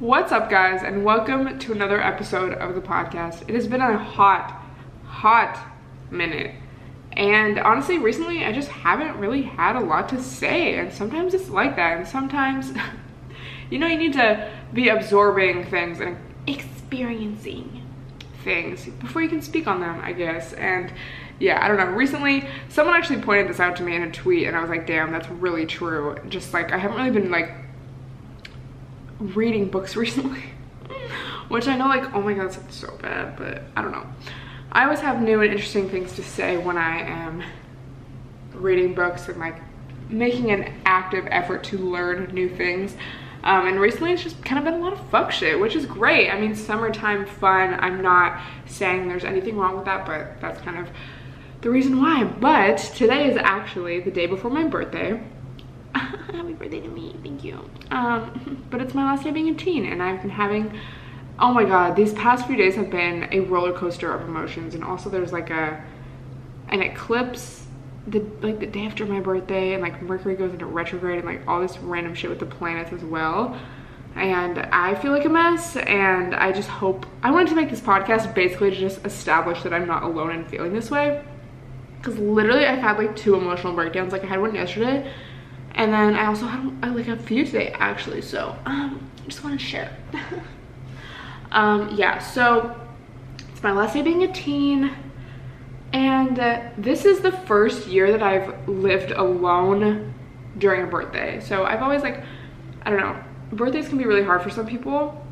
What's up, guys, and welcome to another episode of the podcast. It has been a hot minute, and honestly recently I just haven't really had a lot to say, and sometimes it's like that, and sometimes you need to be absorbing things and experiencing things before you can speak on them, I guess. And yeah, I don't know, recently someone actually pointed this out to me in a tweet, and I was like, damn, that's really true. Just like, I haven't really been like reading books recently, which I know, like, oh my god, that's so bad, but I don't know. I always have new and interesting things to say when I am reading books and like making an active effort to learn new things. And recently it's just kind of been a lot of fuck shit, which is great. I mean, summertime fun. I'm not saying there's anything wrong with that, but that's kind of the reason why. But today is actually the day before my birthday. Happy birthday to me, thank you. But it's my last day being a teen, and I've been having, oh my god, these past few days have been a roller coaster of emotions. And also there's like an eclipse the day after my birthday, and like Mercury goes into retrograde and like all this random shit with the planets as well. And I feel like a mess, and I just hope, I wanted to make this podcast basically to just establish that I'm not alone in feeling this way, because literally I've had like 2 emotional breakdowns. Like I had one yesterday, and then I also had like a few today actually, so I just want to share. Yeah, so it's my last day being a teen, and this is the first year that I've lived alone during a birthday. So I've always, like, I don't know, birthdays can be really hard for some people.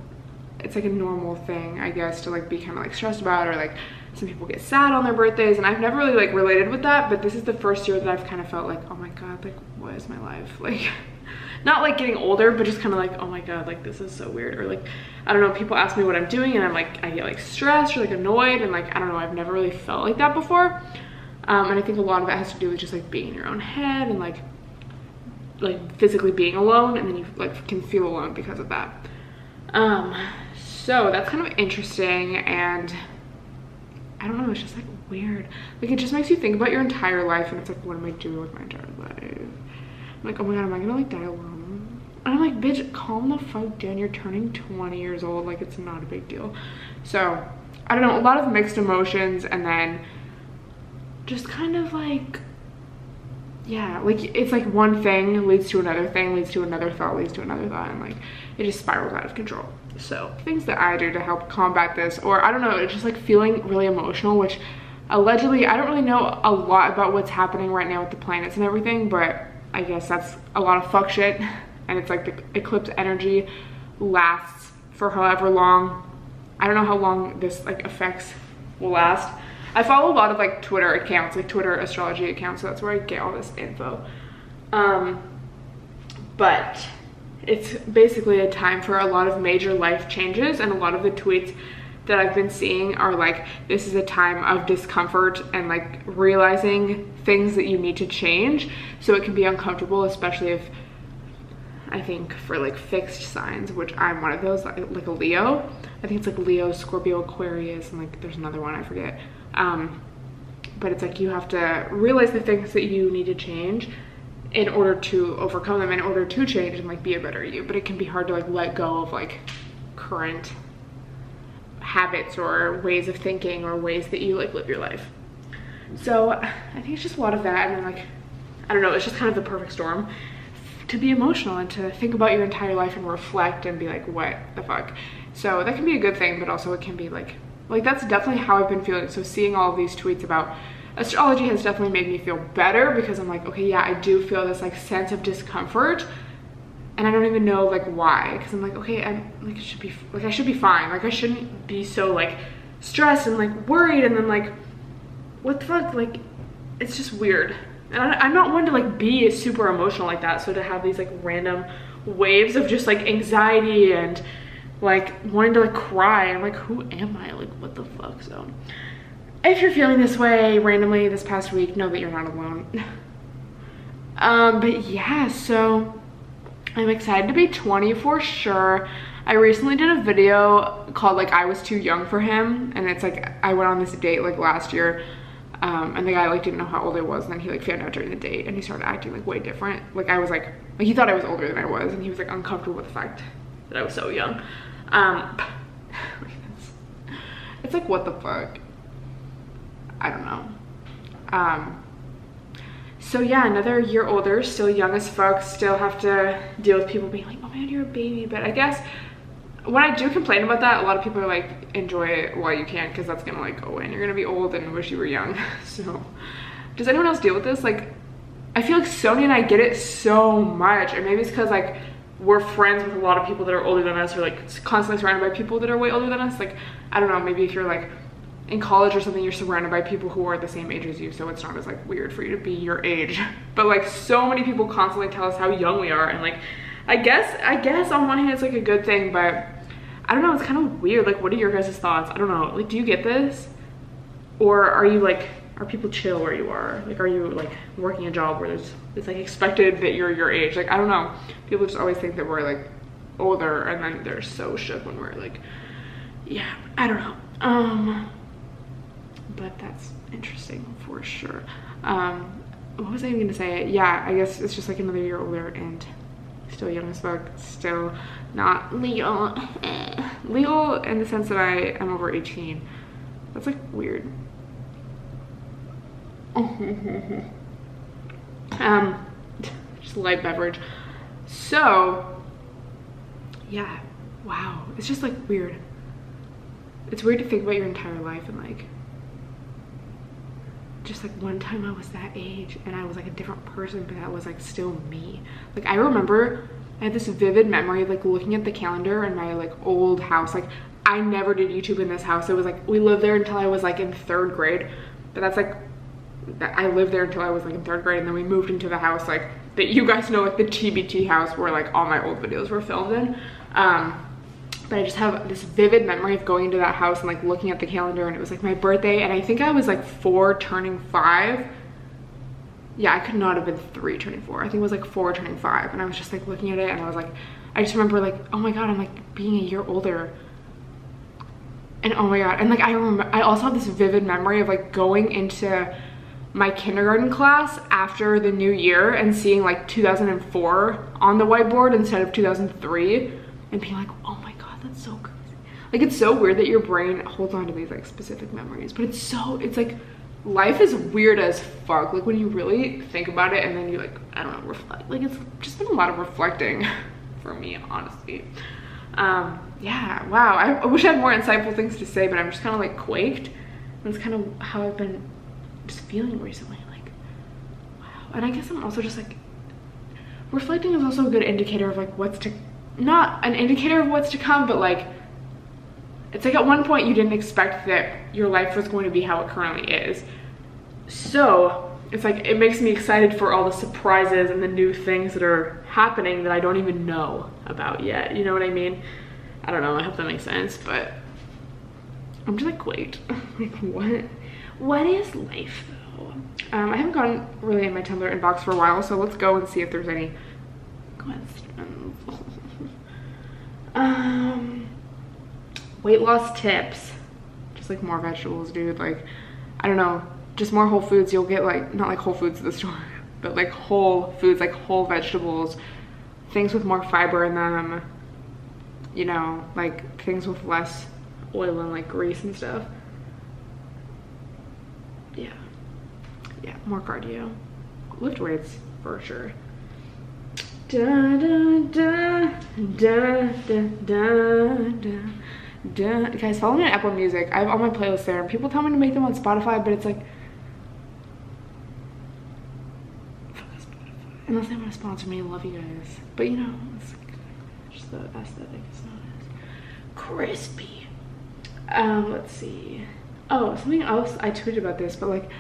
It's like a normal thing, I guess, to like be kind of like stressed about, or like some people get sad on their birthdays, and I've never really like related with that. But this is the first year that I've kind of felt like, oh my god, like what is my life like? Not like getting older, but just kind of like, oh my god, like this is so weird. Or like, I don't know, people ask me what I'm doing, and I'm like, I get like stressed or like annoyed, and like, I don't know, I've never really felt like that before. And I think a lot of it has to do with just like being in your own head and like physically being alone, and then you like can feel alone because of that. So that's kind of interesting, and I don't know, it's just like weird. Like it just makes you think about your entire life, and it's like, what am I doing with my entire life? I'm like, oh my god, am I gonna like die alone? And I'm like, bitch, calm the fuck down, you're turning 20 years old, like it's not a big deal. So I don't know, a lot of mixed emotions, and then just kind of like, yeah, like it's like one thing leads to another thing, leads to another thought, leads to another thought, and like it just spirals out of control. So things that I do to help combat this, or I don't know, it's just like feeling really emotional, which allegedly, I don't really know a lot about what's happening right now with the planets and everything, but I guess that's a lot of fuck shit. And it's like the eclipse energy lasts for however long. I don't know how long this like effects will last. I follow a lot of like Twitter accounts, like Twitter astrology accounts, so that's where I get all this info. But it's basically a time for a lot of major life changes, and a lot of the tweets that I've been seeing are like, this is a time of discomfort and like realizing things that you need to change. So it can be uncomfortable, especially if, I think for like fixed signs, which I'm one of those, like a Leo. I think it's like Leo, Scorpio, Aquarius, and like there's another one, I forget. But it's like you have to realize the things that you need to change in order to overcome them, in order to change and like be a better you. But it can be hard to like let go of like current habits or ways of thinking or ways that you like live your life. So I think it's just a lot of that, and then like, I don't know, it's just kind of the perfect storm to be emotional and to think about your entire life and reflect and be like, what the fuck? So that can be a good thing, but also it can be like that's definitely how I've been feeling. So seeing all of these tweets about astrology has definitely made me feel better, because I'm like, okay, yeah, I do feel this like sense of discomfort, and I don't even know like why, because I'm like, okay, I'm like, I should be fine. Like I shouldn't be so like stressed and like worried, and then like, what the fuck? Like it's just weird. And I'm not one to like be super emotional like that, so to have these like random waves of just like anxiety and like wanting to like cry, I'm like, who am I? Like what the fuck? So if you're feeling this way randomly this past week, know that you're not alone. But yeah, so I'm excited to be 20 for sure. I recently did a video called like I was too young for him, and it's like I went on this date like last year, and the guy like didn't know how old I was, and then he like found out during the date, and he started acting like way different. Like I was like he thought I was older than I was, and he was like uncomfortable with the fact that I was so young. It's like, what the fuck? I don't know. So yeah, another year older, still young as fuck, still have to deal with people being like, oh man, you're a baby. But I guess when I do complain about that, a lot of people are like, enjoy it while you can, because that's gonna like go away and you're gonna be old and wish you were young. So does anyone else deal with this? Like, I feel like Sonia and I get it so much, and maybe it's because like we're friends with a lot of people that are older than us, or like constantly surrounded by people that are way older than us. Like, I don't know, maybe if you're like in college or something, you're surrounded by people who are the same age as you, so it's not as like weird for you to be your age. But like, so many people constantly tell us how young we are, and like, I guess on one hand it's like a good thing, but I don't know, it's kind of weird. Like, what are your guys' thoughts? I don't know, like, do you get this? Or are you like, are people chill where you are? Like, are you like working a job where it's like expected that you're your age? Like, I don't know. People just always think that we're like older, and then they're so shook when we're like, yeah, I don't know. But that's interesting for sure. What was I even gonna say? Yeah, I guess it's just like another year older and still young as fuck, still not legal. Legal in the sense that I am over 18. That's like weird. Just a light beverage. So yeah, wow, it's just like weird. It's weird to think about your entire life and like, just like one time I was that age and I was like a different person, but that was like still me. Like, I remember I had this vivid memory of like looking at the calendar in my like old house. Like, I never did YouTube in this house. It was like, we lived there until I was like in 3rd grade, but that's like, I lived there until I was like in 3rd grade, and then we moved into the house like that you guys know, like the TBT house where like all my old videos were filmed in. But I just have this vivid memory of going into that house and like looking at the calendar, and it was like my birthday, and I think I was like 4 turning 5. Yeah, I could not have been 3 turning 4. I think it was like 4 turning 5, and I was just like looking at it, and I was like, I just remember like, oh my god, I'm like being a year older. And oh my god, and like I also have this vivid memory of like going into my kindergarten class after the new year and seeing like 2004 on the whiteboard instead of 2003, and being like, oh my god, that's so crazy. Like, it's so weird that your brain holds on to these like specific memories, but it's like, life is weird as fuck. Like, when you really think about it and then you like, I don't know, reflect. Like, it's just been a lot of reflecting for me, honestly. Yeah, wow, I wish I had more insightful things to say, but I'm just kind of like quaked. That's kind of how I've been just feeling recently. Like, wow. And I guess I'm also just like, reflecting is also a good indicator of like what's to, not an indicator of what's to come, but like, it's like at one point you didn't expect that your life was going to be how it currently is. So it's like, it makes me excited for all the surprises and the new things that are happening that I don't even know about yet. You know what I mean? I don't know, I hope that makes sense, but I'm just like, wait, like what is life though? I haven't gone really in my Tumblr inbox for a while, so let's go and see if there's any questions. Weight loss tips. Just like more vegetables, dude. Like, I don't know, just more whole foods. You'll get like, not like Whole Foods at the store, but like whole foods, like whole vegetables, things with more fiber in them, you know, like things with less oil and like grease and stuff. Yeah, more cardio. Lift weights for sure. Da, da, da, da, da, da, da. Guys, follow me on Apple Music. I have all my playlists there, and people tell me to make them on Spotify, but it's like, fuck Spotify. Unless they want to sponsor me, I love you guys. But you know, it's like, just the aesthetic is not as crispy. Let's see. Oh, something else, I tweeted about this, but like,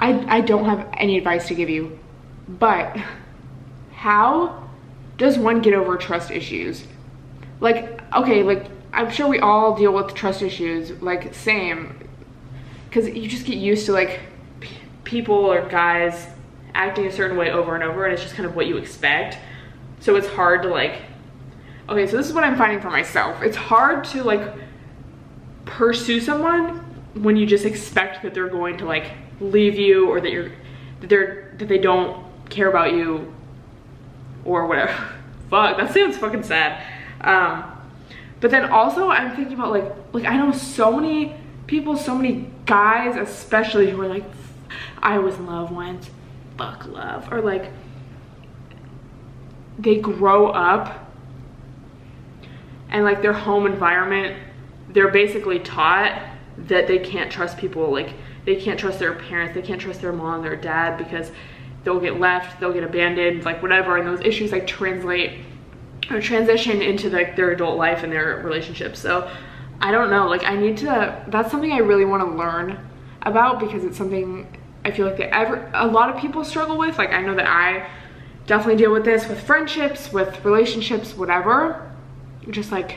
I don't have any advice to give you, but how does one get over trust issues? Like, okay, like, I'm sure we all deal with trust issues, like, same, because you just get used to like people or guys acting a certain way over and over, and it's just kind of what you expect. So it's hard to like, okay, so this is what I'm finding for myself. It's hard to like pursue someone when you just expect that they're going to like leave you, or that they don't care about you or whatever. Fuck, that sounds fucking sad. But then also I'm thinking about like I know so many people, so many guys especially, who are like, I was in love once, fuck love. Or like they grow up and like their home environment, they're basically taught that they can't trust people. Like they can't trust their parents, they can't trust their mom, their dad, because they'll get left, they'll get abandoned, like whatever. And those issues like translate or transition into like their adult life and their relationships. So I don't know, like I need to, that's something I really want to learn about, because it's something I feel like that a lot of people struggle with. Like I know that I definitely deal with this with friendships, with relationships, whatever. Just like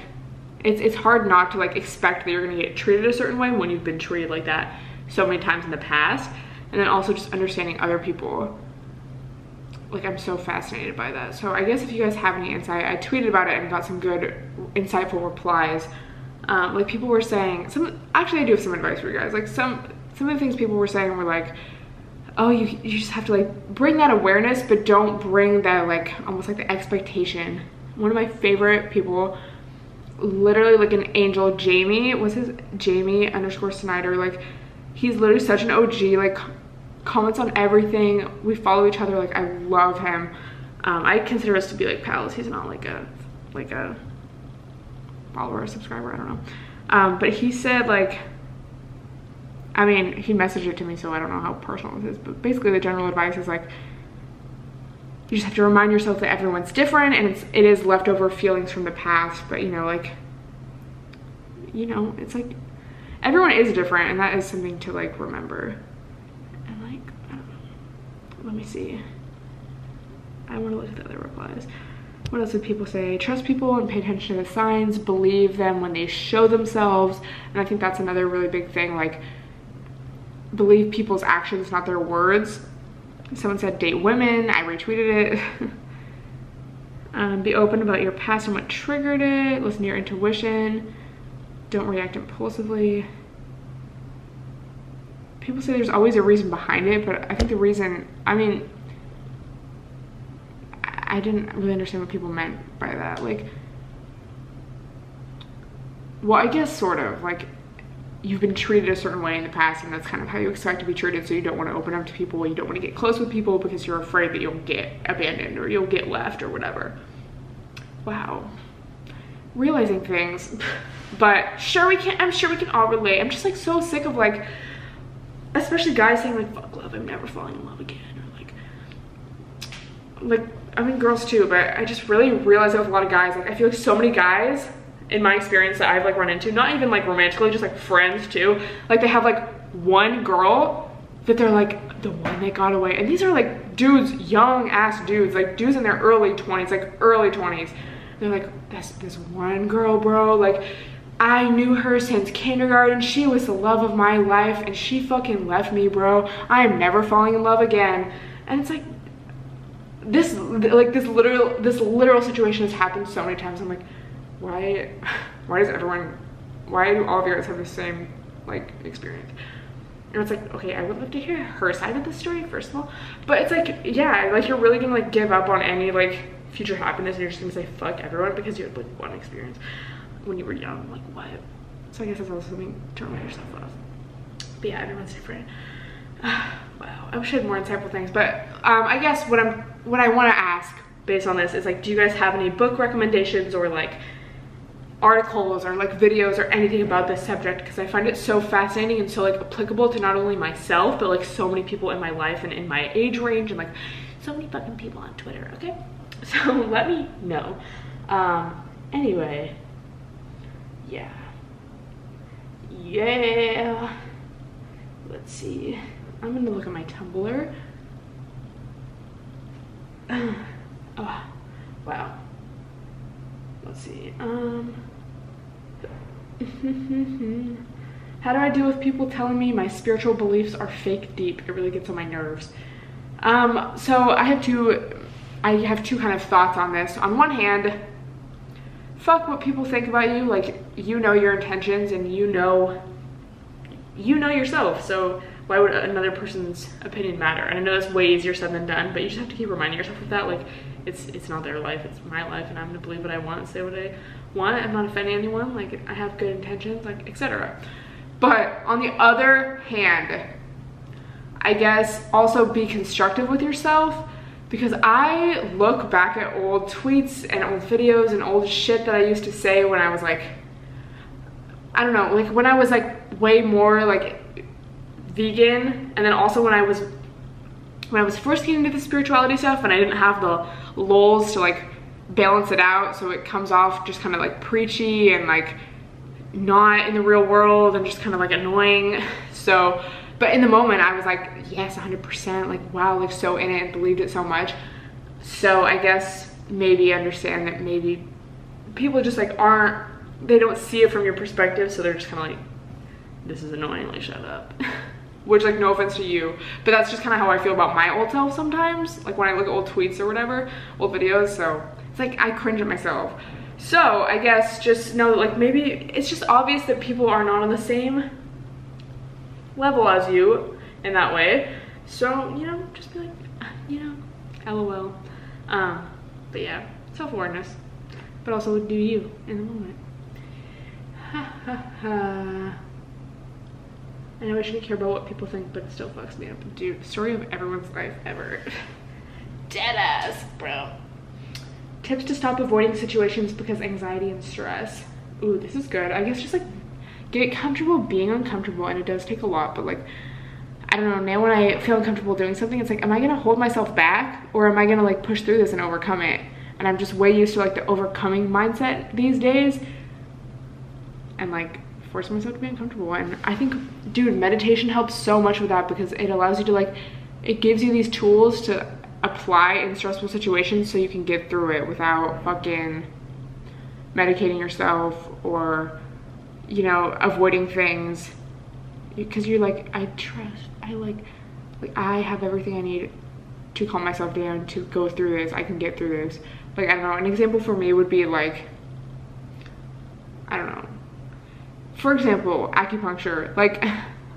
it's hard not to like expect that you're gonna get treated a certain way when you've been treated like that so many times in the past. And then also just understanding other people. Like I'm so fascinated by that. So I guess if you guys have any insight, I tweeted about it and got some good insightful replies. Like people were saying, actually I do have some advice for you guys. Like some of the things people were saying were like, oh, you just have to like bring that awareness, but don't bring that like almost like the expectation. One of my favorite people, literally like an angel, Jamie, was his Jamie_Snyder, like he's literally such an OG, like comments on everything, we follow each other, like I love him. I consider us to be like pals. He's not like a follower or subscriber, I don't know. But he said like, I mean, he messaged it to me, so I don't know how personal this is, but basically the general advice is like, you just have to remind yourself that everyone's different, and it is leftover feelings from the past. But you know, like, you know, it's like everyone is different, and that is something to like remember. And like, let me see, I want to look at the other replies. What else did people say? Trust people and pay attention to the signs, believe them when they show themselves. And I think that's another really big thing, like believe people's actions, not their words. Someone said date women, I retweeted it. Be open about your past and what triggered it. Listen to your intuition. Don't react impulsively. People say there's always a reason behind it, but I think the reason, I mean, I didn't really understand what people meant by that. Like, well, I guess sort of, like, you've been treated a certain way in the past, and that's kind of how you expect to be treated, so you don't want to open up to people, you don't want to get close with people because you're afraid that you'll get abandoned or you'll get left or whatever. Wow. Realizing things. But I'm sure we can all relate. I'm just like so sick of like, especially guys saying like, fuck love, I'm never falling in love again, or like I mean girls too, but I just really realize that with a lot of guys, like I feel like so many guys in my experience that I've like run into, not even like romantically, just like friends too, like they have like one girl that they're like the one that got away, and these are like dudes, young ass dudes, like dudes in their early 20s, like early 20s. They're like, this one girl, bro, like I knew her since kindergarten, she was the love of my life, and she fucking left me, bro. I am never falling in love again. And it's like this literal situation has happened so many times. I'm like, why do all of you guys have the same like experience? And it's like, okay, I would love to hear her side of the story first of all, but it's like, yeah, like you're really gonna like give up on any like future happiness, and you're just gonna say fuck everyone because you had like one experience when you were young. Like what? So I guess that's also something to remind yourself of. But yeah, everyone's different. Wow, I wish I had more insightful things, but I guess what I want to ask based on this is like, do you guys have any book recommendations or like articles or like videos or anything about this subject? Because I find it so fascinating and so like applicable to not only myself, but like so many people in my life and in my age range, and like so many fucking people on Twitter. Okay, so let me know. Anyway, yeah, let's see, I'm gonna look at my Tumblr. Oh wow, let's see. How do I deal with people telling me my spiritual beliefs are fake deep? It really gets on my nerves. So I have two kind of thoughts on this. On one hand, fuck what people think about you. Like, you know your intentions, and you know yourself, so why would another person's opinion matter? And I know that's way easier said than done, but you just have to keep reminding yourself of that. Like, it's not their life, it's my life, and I'm gonna believe what I want and say what I one, I'm not offending anyone, like I have good intentions, like etc. But on the other hand, I guess also be constructive with yourself, because I look back at old tweets and old videos and old shit that I used to say when I was like, I don't know, like when I was like way more like vegan, and then also when I was first getting into the spirituality stuff and I didn't have the lulls to like balance it out, so it comes off just kind of like preachy and like not in the real world and just kind of like annoying. So, but in the moment I was like, yes, 100%, like wow, like so in it and believed it so much. So I guess maybe understand that maybe people just like they don't see it from your perspective, so they're just kind of like, this is annoying, like shut up. Which, like, no offense to you, but that's just kind of how I feel about my old self sometimes, like when I look at old tweets or whatever, old videos. So it's like I cringe at myself. So I guess just know that like maybe it's just obvious that people are not on the same level as you in that way. So, you know, just be like, you know, LOL. But yeah, self-awareness, but also do you in the moment. Ha ha ha. I know I shouldn't care about what people think, but it still fucks me up. Dude, story of everyone's life ever. Deadass, bro. Tips to stop avoiding situations because anxiety and stress. Ooh, this is good. I guess just like get comfortable being uncomfortable, and it does take a lot, but like, I don't know, now when I feel uncomfortable doing something, it's like, am I gonna hold myself back, or am I gonna like push through this and overcome it? And I'm just way used to like the overcoming mindset these days, and like force myself to be uncomfortable. And I think, dude, meditation helps so much with that, because it allows you to like, it gives you these tools to apply in stressful situations so you can get through it without fucking medicating yourself or, you know, avoiding things, because you're like, I have everything I need to calm myself down, to go through this. I can get through this. Like, I don't know, an example for me would be like, I don't know, for example, acupuncture. Like,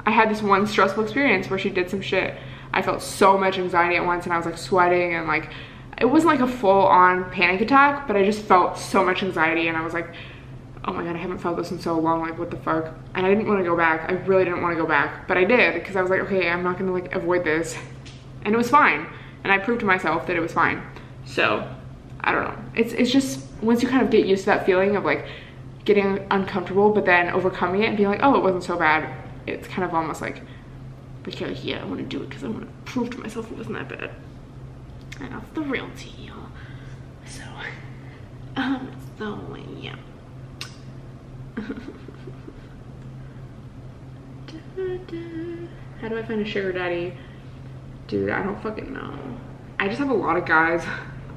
I had this one stressful experience where she did some shit. I felt so much anxiety at once, and I was like sweating, and like, it wasn't like a full-on panic attack, but I just felt so much anxiety, and I was like, oh my god, I haven't felt this in so long, like what the fuck? And I didn't want to go back. I really didn't want to go back, but I did, because I was like, okay, I'm not gonna like avoid this. And it was fine, and I proved to myself that it was fine. So I don't know, it's just once you kind of get used to that feeling of like getting uncomfortable but then overcoming it and being like, oh, it wasn't so bad, it's kind of almost like you're like, yeah, I want to do it because I want to prove to myself it wasn't that bad. And that's the real tea, y'all. So yeah. How do I find a sugar daddy? Dude, I don't fucking know. I just have a lot of guys.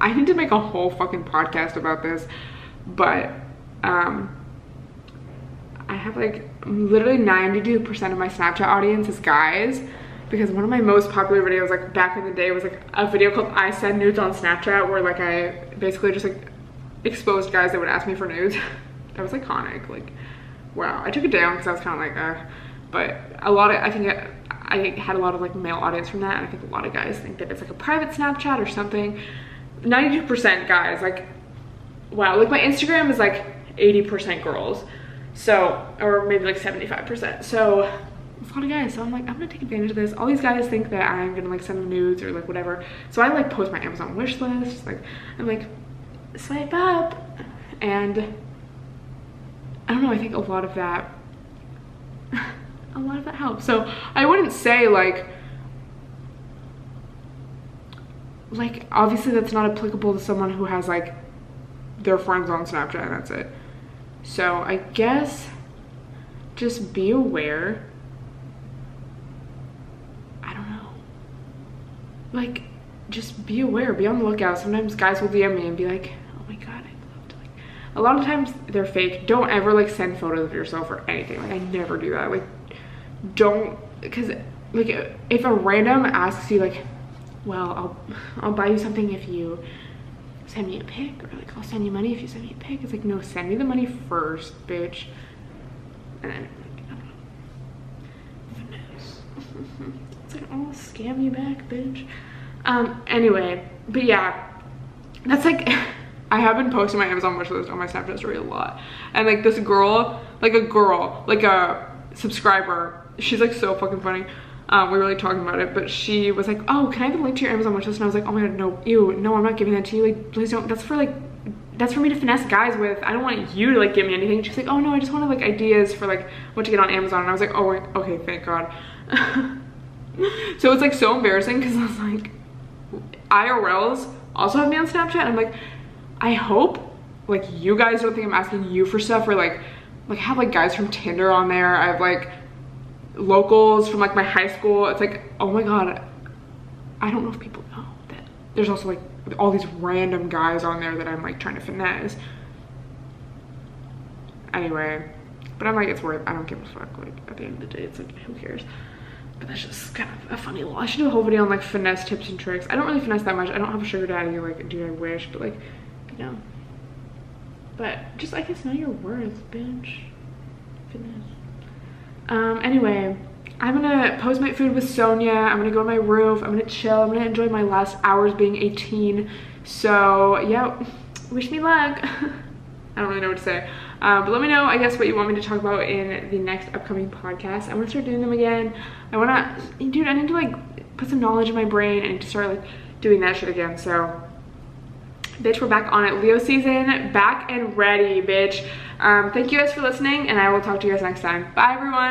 I need to make a whole fucking podcast about this, but I have like literally 92% of my Snapchat audience is guys, because one of my most popular videos like back in the day was like a video called I Send Nudes on Snapchat, where like I basically just like exposed guys that would ask me for nudes. That was iconic. Like, wow. I took it down because I was kind of like, but a lot of, I think I had a lot of like male audience from that, and I think a lot of guys think that it's like a private Snapchat or something. 92% guys, like, wow. Like my Instagram is like 80% girls, so, or maybe like 75%. So it's a lot of guys. So I'm like, I'm gonna take advantage of this. All these guys think that I'm gonna like send them nudes or like whatever. So I like post my Amazon wish list. Like, I'm like, swipe up, and I don't know, I think a lot of that helps. So I wouldn't say like obviously that's not applicable to someone who has like their friends on Snapchat and that's it. So I guess just be aware. I don't know, like, just be aware, be on the lookout. Sometimes guys will DM me and be like, oh my god, I'd love to, like, a lot of times they're fake. Don't ever like send photos of yourself or anything. Like, I never do that. Like, don't, because like if a random asks you like, well, I'll buy you something if you send me a pic, or like I'll send you money if you send me a pic, it's like, no, send me the money first, bitch. And then like, I don't know, it's like, I'll scam you back, bitch. Anyway, but yeah, that's like I have been posting my Amazon wish list on my Snapchat story a lot. And like this girl, like a subscriber, she's like so fucking funny. We were like talking about it, but she was like, oh, can I have the link to your Amazon wish list? And I was like, oh my god, no, ew, no, I'm not giving that to you. Like, please don't. That's for me to finesse guys with. I don't want you to like give me anything. She's like, oh no, I just wanted like ideas for like what to get on Amazon. And I was like, oh, okay, thank God. So it's like so embarrassing because I was like, IRLs also have me on Snapchat. And I'm like, I hope like you guys don't think I'm asking you for stuff, or like I have like guys from Tinder on there. I have like locals from like my high school. It's like, oh my god, I don't know if people know that there's also like all these random guys on there that I'm like trying to finesse. Anyway, but I'm like, it's worth, I don't give a fuck. Like at the end of the day, it's like, who cares? But that's just kind of a funny law. I should do a whole video on like finesse tips and tricks. I don't really finesse that much. I don't have a sugar daddy, like, dude, I wish, but like, you know. But just, I guess, know your worth, bitch. Finesse. Anyway, I'm gonna postmate food with Sonia. I'm gonna go on my roof. I'm gonna chill. I'm gonna enjoy my last hours being 18. So yeah, wish me luck. I don't really know what to say. But let me know, I guess, what you want me to talk about in the next upcoming podcast. I want to start doing them again. Dude, I need to like put some knowledge in my brain. I need to start like doing that shit again. So, bitch, we're back on it. Leo season, back and ready, bitch. Thank you guys for listening, and I will talk to you guys next time. Bye, everyone.